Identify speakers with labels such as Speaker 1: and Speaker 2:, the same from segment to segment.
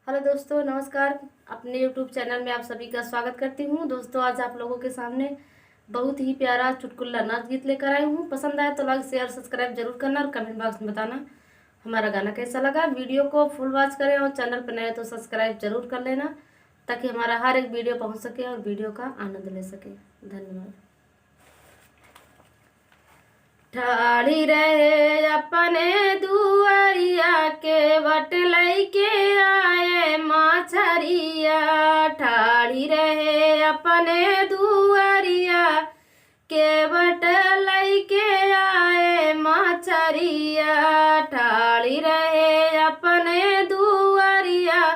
Speaker 1: Hello दोस्तों, नमस्कार। अपने यूट्यूब चैनल में आप सभी का स्वागत करती हूँ। दोस्तों, आज आप लोगों के सामने बहुत ही प्यारा चुटकुला नाच गीत लेकर आई हूँ। पसंद आए तो लाइक शेयर सब्सक्राइब जरूर करना और कमेंट बॉक्स में बताना हमारा गाना कैसा लगा। वीडियो को फुल वॉच करें और चैनल पर नए तो सब्सक्राइब जरूर कर लेना ताकि हमारा हर एक वीडियो पहुँच सके और वीडियो का आनंद ले सके। धन्यवाद। ठाड़ी रहे अपने दुआरिया के वट लैके आए माछरिया। ठाड़ी रहे अपने दुआरिया के वट लैके आए माछरिया। ठाड़ी रहे अपने दुआरिया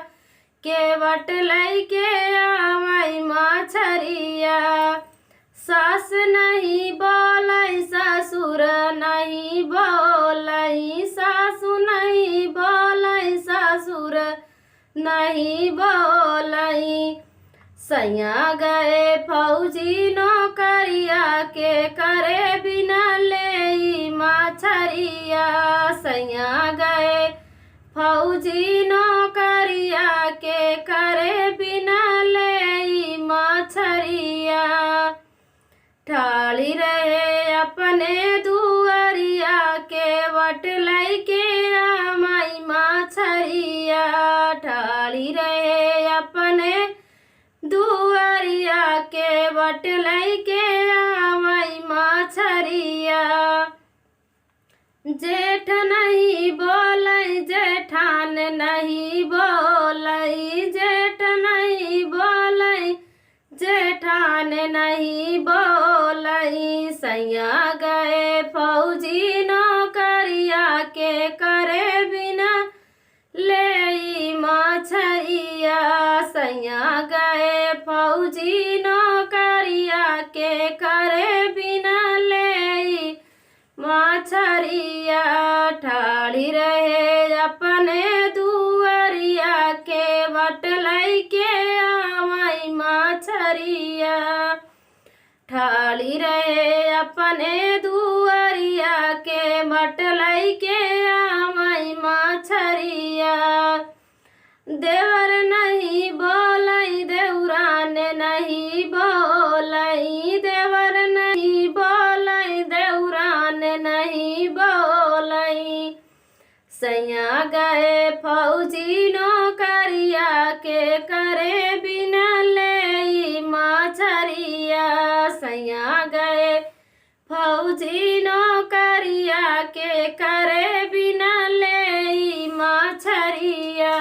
Speaker 1: के वट लैके आए माछरिया। सास नहीं बोलै ससुर नहीं बोलै, सासु नहीं बोलै ससुर नहीं बोलै। सैया गए फौजी नौकरिया के करे बिना ले मछरिया। सैया गए फौजी नौकरिया के करे बिना ले मछरिया। ठाड़ी रहे अपने दुआरिया के वट लैके आमाई मछरिया। ठाड़ी रहे अपने दुआरिया के वट लैके आमाई मछरिया। जेठ नहीं बोलै जेठान नहीं बोलै, जेठ नहीं बोलै जेठान नहीं बोलै। सैया गए फौजी नौकरिया के करे बिना ले मछरिया। सैया गए फौजी नौकरिया के करे बिना ले मछरिया। ठाड़ी रहे अपने दुआरिया के वट लैके आमाई मछरिया। ठाड़ी रहे अपने दुआरिया के वट लैके आमाई मछरिया। देवर नहीं बोलै देवरान नहीं बोलै, देवर नहीं बोलै देवरान नहीं बोलै। सैया गए फौजी नौकरिया के करे बिना ले मछरिया। सैया गए फौजी नौकरिया के करे बिना ले मछरिया।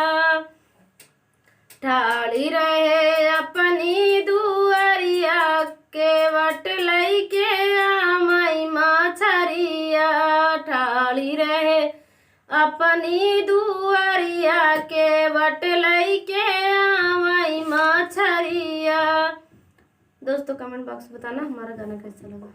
Speaker 1: ठाड़ी रहे अपनी दुआरिया के वट लैके आमाई मछरिया। ठाड़ी रहे अपनी दुआरिया के वट लैके आमाई मछरिया। दोस्तों, कमेंट बॉक्स बताना हमारा गाना कैसा लगा।